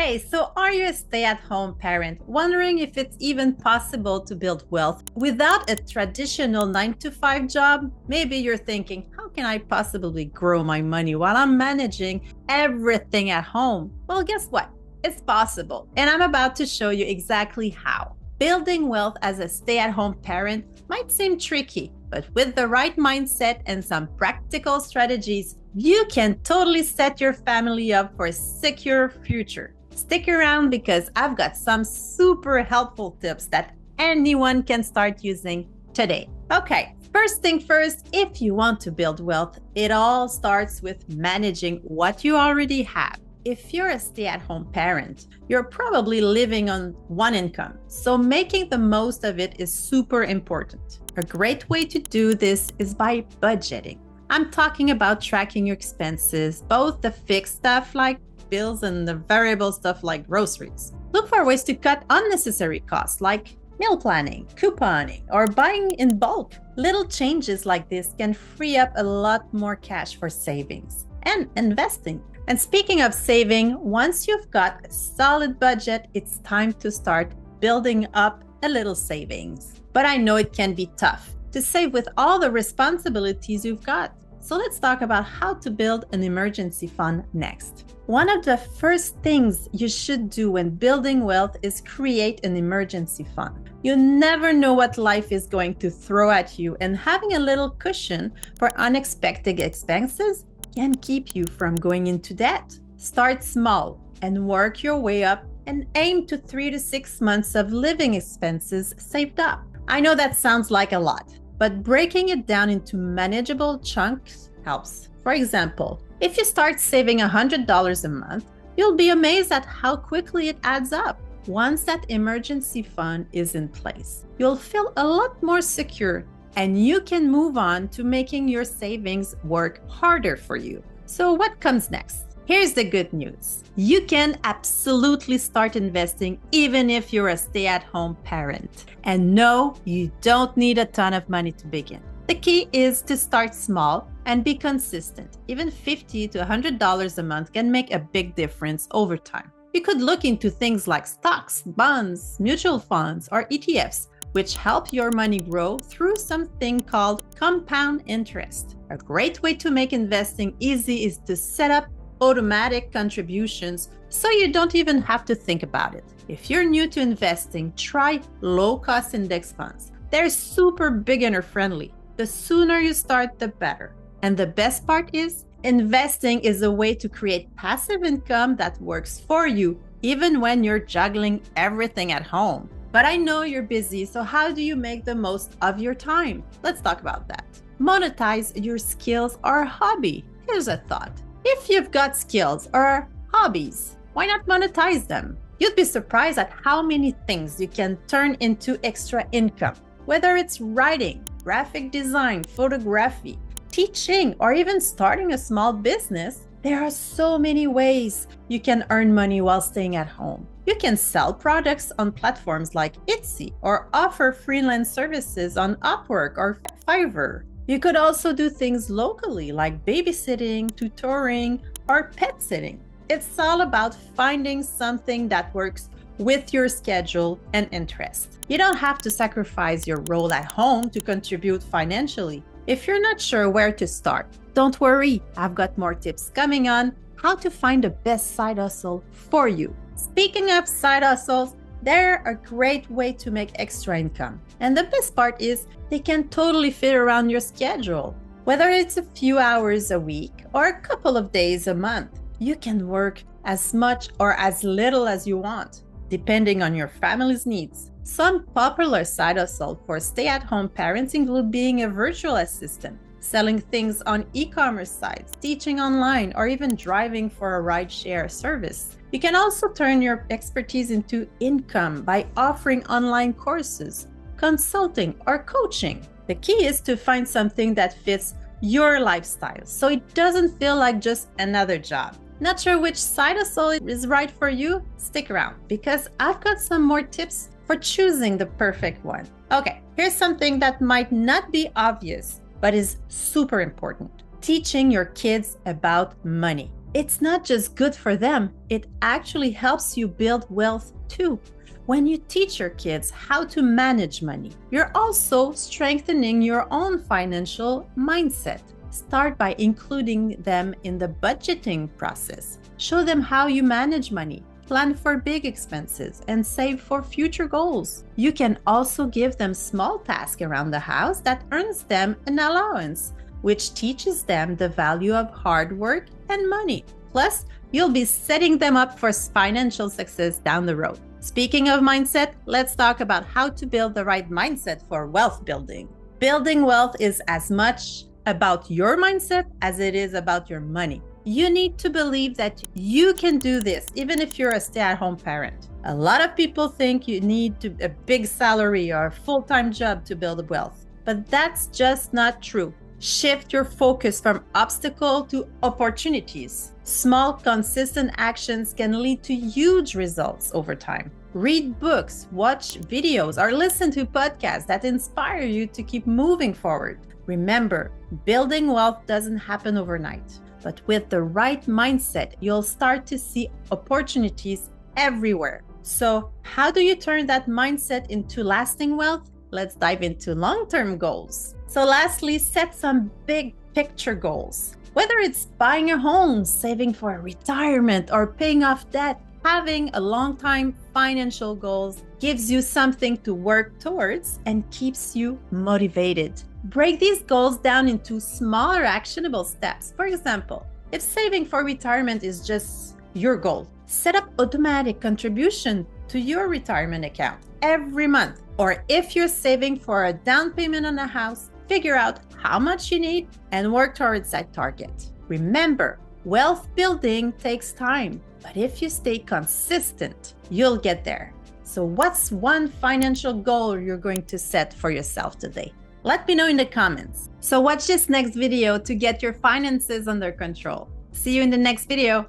Hey, so are you a stay-at-home parent wondering if it's even possible to build wealth without a traditional 9 to 5 job? Maybe you're thinking, how can I possibly grow my money while I'm managing everything at home? Well, guess what? It's possible, and I'm about to show you exactly how. Building wealth as a stay-at-home parent might seem tricky, but with the right mindset and some practical strategies, you can totally set your family up for a secure future. Stick around because I've got some super helpful tips that anyone can start using today. Okay, first thing first, if you want to build wealth, it all starts with managing what you already have. If you're a stay-at-home parent, you're probably living on one income, so making the most of it is super important. A great way to do this is by budgeting. I'm talking about tracking your expenses, both the fixed stuff like bills and the variable stuff like groceries. Look for ways to cut unnecessary costs like meal planning, couponing, or buying in bulk. Little changes like this can free up a lot more cash for savings and investing. And speaking of saving, once you've got a solid budget, it's time to start building up a little savings. But I know it can be tough to save with all the responsibilities you've got. So let's talk about how to build an emergency fund next. One of the first things you should do when building wealth is create an emergency fund. You never know what life is going to throw at you, and having a little cushion for unexpected expenses can keep you from going into debt. Start small and work your way up and aim to 3 to 6 months of living expenses saved up. I know that sounds like a lot, but breaking it down into manageable chunks helps. For example, if you start saving $100 a month, you'll be amazed at how quickly it adds up. Once that emergency fund is in place, you'll feel a lot more secure and you can move on to making your savings work harder for you. So what comes next? Here's the good news. You can absolutely start investing even if you're a stay-at-home parent. And no, you don't need a ton of money to begin. The key is to start small and be consistent. Even $50 to $100 a month can make a big difference over time. You could look into things like stocks, bonds, mutual funds, or ETFs, which help your money grow through something called compound interest. A great way to make investing easy is to set up automatic contributions so you don't even have to think about it. If you're new to investing, try low-cost index funds. They're super beginner friendly. The sooner you start, the better. And the best part is, investing is a way to create passive income that works for you, even when you're juggling everything at home. But I know you're busy, so how do you make the most of your time? Let's talk about that. Monetize your skills or hobby. Here's a thought. If you've got skills or hobbies, why not monetize them? You'd be surprised at how many things you can turn into extra income. Whether it's writing, graphic design, photography, teaching, or even starting a small business, there are so many ways you can earn money while staying at home. You can sell products on platforms like Etsy or offer freelance services on Upwork or Fiverr. You could also do things locally like babysitting, tutoring, or pet sitting. It's all about finding something that works with your schedule and interest. You don't have to sacrifice your role at home to contribute financially. If you're not sure where to start, don't worry. I've got more tips coming on how to find the best side hustle for you. Speaking of side hustles, they're a great way to make extra income. And the best part is they can totally fit around your schedule. Whether it's a few hours a week or a couple of days a month, you can work as much or as little as you want, depending on your family's needs. Some popular side hustles for stay-at-home parents include being a virtual assistant, selling things on e-commerce sites, teaching online, or even driving for a ride-share service. You can also turn your expertise into income by offering online courses, consulting, or coaching. The key is to find something that fits your lifestyle so it doesn't feel like just another job. Not sure which side hustle is right for you? Stick around because I've got some more tips for choosing the perfect one. Okay, here's something that might not be obvious, but is super important. Teaching your kids about money. It's not just good for them, it actually helps you build wealth too. When you teach your kids how to manage money, you're also strengthening your own financial mindset. Start by including them in the budgeting process. Show them how you manage money, plan for big expenses, and save for future goals. You can also give them small tasks around the house that earns them an allowance, which teaches them the value of hard work and money. Plus, you'll be setting them up for financial success down the road. Speaking of mindset, let's talk about how to build the right mindset for wealth building. Building wealth is as much about your mindset as it is about your money. You need to believe that you can do this, even if you're a stay-at-home parent. A lot of people think you need a big salary or a full-time job to build wealth, but that's just not true. Shift your focus from obstacle to opportunities. Small, consistent actions can lead to huge results over time. Read books, watch videos, or listen to podcasts that inspire you to keep moving forward. Remember, building wealth doesn't happen overnight, but with the right mindset, you'll start to see opportunities everywhere. So, how do you turn that mindset into lasting wealth? Let's dive into long-term goals. So lastly, set some big picture goals. Whether it's buying a home, saving for a retirement, or paying off debt, having a long-time financial goals gives you something to work towards and keeps you motivated. Break these goals down into smaller actionable steps. For example, if saving for retirement is just your goal, set up automatic contribution to your retirement account every month. Or if you're saving for a down payment on a house, figure out how much you need and work towards that target. Remember, wealth building takes time, but if you stay consistent, you'll get there. So what's one financial goal you're going to set for yourself today? Let me know in the comments. So watch this next video to get your finances under control. See you in the next video.